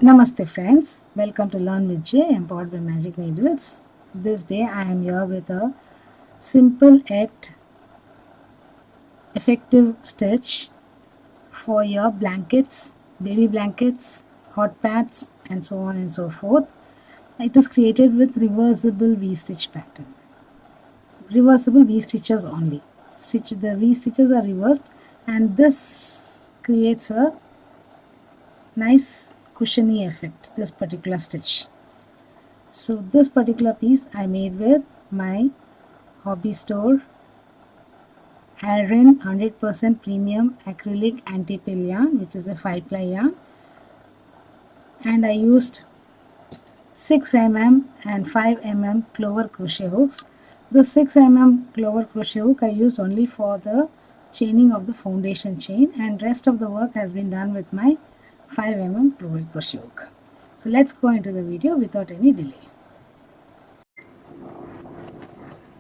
Namaste friends, welcome to Learn with J, empowered by Magic Needles. This day I am here with a simple yet effective stitch for your blankets, baby blankets, hot pads and so on and so forth. It is created with reversible V-stitch pattern. Reversible V-stitches only. The V-stitches are reversed and this creates a nice cushiony effect, this particular stitch. So this particular piece I made with my hobby store Aran 100% premium acrylic anti-pill yarn, which is a 5-ply yarn, and I used 6 mm and 5 mm clover crochet hooks. The 6 mm clover crochet hook I used only for the chaining of the foundation chain, and rest of the work has been done with my 5 mm clover crochet hook. So let's go into the video without any delay.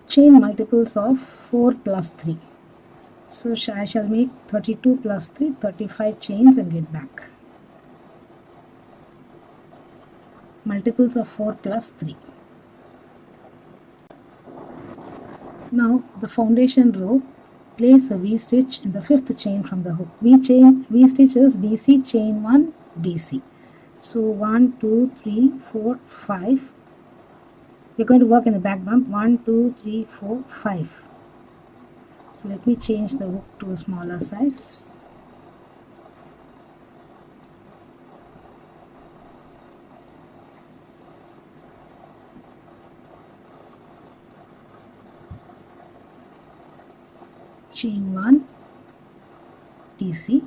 Chain multiples of 4 plus 3. So I shall make 32 plus 3, 35 chains and get back. Multiples of 4 plus 3. Now the foundation row, place a V-stitch in the 5th chain from the hook. V-stitch is DC chain 1 DC. So 1, 2, 3, 4, 5. We're going to work in the back bump. 1, 2, 3, 4, 5. So let me change the hook to a smaller size. Chain 1 DC,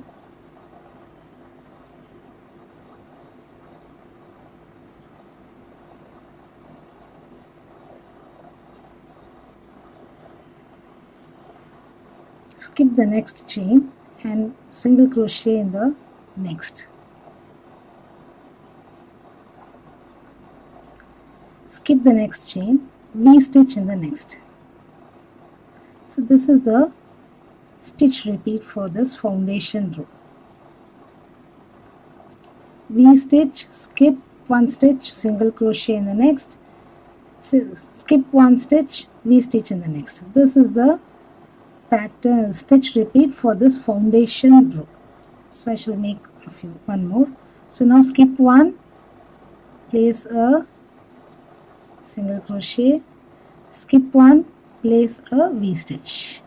skip the next chain and single crochet in the next. Skip the next chain, V-stitch in the next. So this is the stitch repeat for this foundation row. V-stitch, skip one stitch, single crochet in the next, skip one stitch, V-stitch in the next. This is the pattern stitch repeat for this foundation row. So I shall make one more. So now skip one, place a single crochet, skip one, place a V-stitch.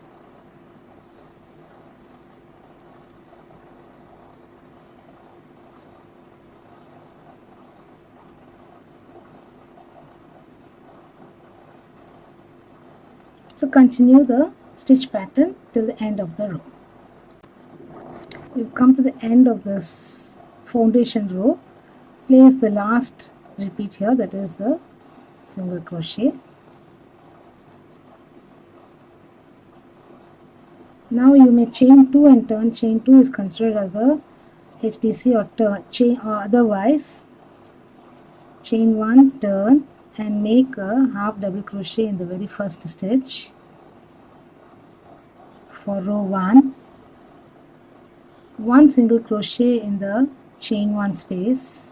So continue the stitch pattern till the end of the row. We've come to the end of this foundation row. Place the last repeat here, that is the single crochet. Now you may chain 2 and turn. Chain 2 is considered as a HDC or turn chain, or otherwise chain 1, turn and make a half double crochet in the very first stitch for row 1, one single crochet in the chain 1 space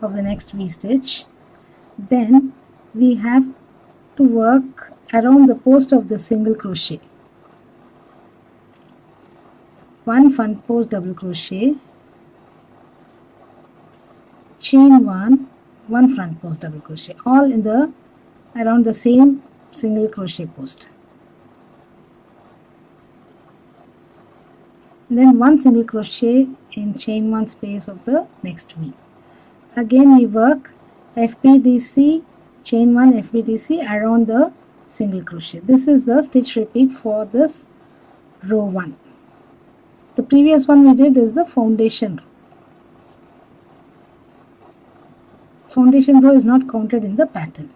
of the next V-stitch. Then we have to work around the post of the single crochet. One front post double crochet, chain 1, one front post double crochet, all in the around the same single crochet post. Then one single crochet in chain 1 space of the next V. Again we work FBDC, chain 1 FBDC around the single crochet. This is the stitch repeat for this row 1. The previous one we did is the foundation row. Foundation row is not counted in the pattern.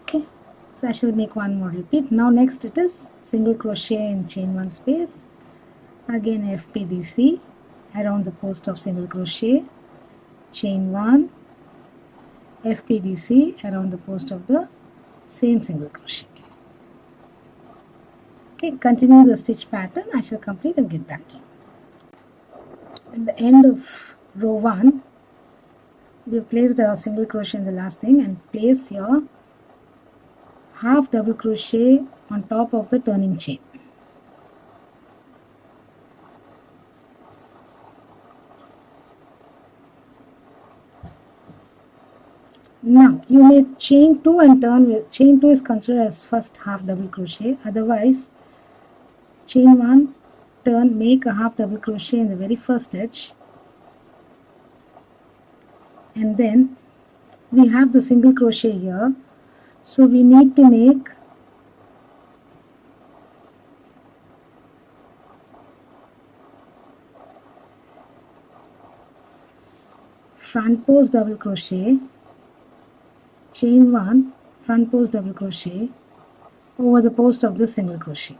Okay, so I shall make one more repeat. Now next it is single crochet in chain 1 space, again FBDC around the post of single crochet, chain 1, FBDC around the post of the same single crochet. Okay, continue the stitch pattern. I shall complete and get back to you. in the end of row 1 we have placed a single crochet in the last thing and place your half double crochet on top of the turning chain. Now you may chain 2 and turn with chain 2 is considered as first half double crochet, otherwise chain 1, turn, make a half double crochet in the very first stitch, and then we have the single crochet here, so we need to make front post double crochet, chain 1, front post double crochet over the post of the single crochet,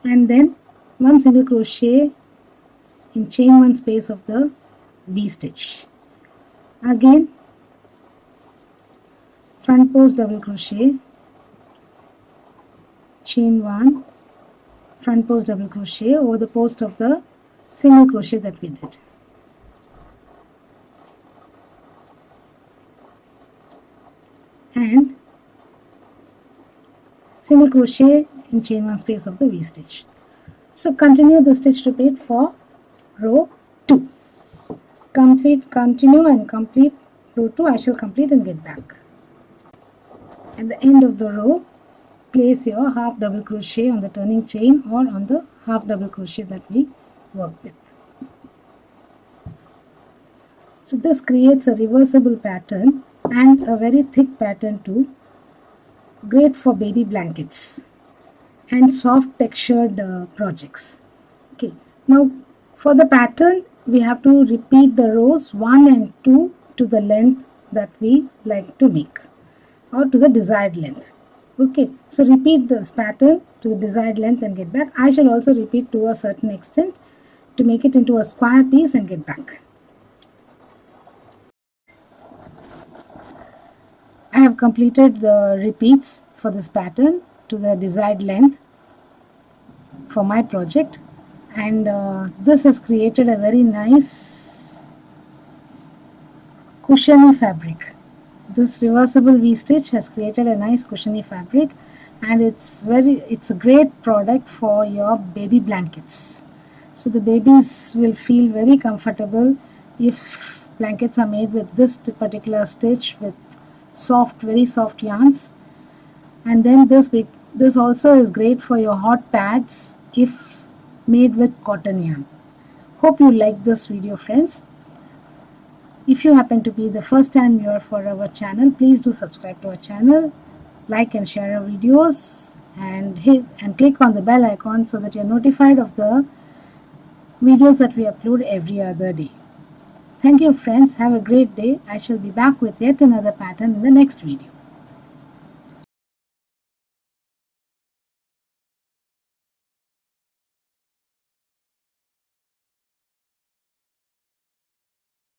and then one single crochet in chain 1 space of the V stitch. Again front post double crochet, chain 1, front post double crochet over the post of the single crochet that we did. And single crochet in chain 1 space of the V stitch. So continue the stitch repeat for row 2. Continue and complete row 2. I shall complete and get back. At the end of the row, place your half double crochet on the turning chain or on the half double crochet that we worked with. So this creates a reversible pattern and a very thick pattern too, great for baby blankets and soft textured projects. Okay, now for the pattern we have to repeat the rows 1 and 2 to the length that we like to make, or to the desired length. Okay, so repeat this pattern to the desired length and get back. I shall also repeat to a certain extent to make it into a square piece and get back. I have completed the repeats for this pattern to the desired length for my project, and this has created a very nice cushiony fabric. This reversible V stitch has created a nice cushiony fabric, and it's a great product for your baby blankets. So the babies will feel very comfortable if blankets are made with this particular stitch with very soft yarns. And then this also is great for your hot pads if made with cotton yarn. Hope you like this video, friends. If you happen to be the first time viewer for our channel, please do subscribe to our channel, like and share our videos, and click on the bell icon so that you're notified of the videos that we upload every other day. Thank you, friends. Have a great day. I shall be back with yet another pattern in the next video.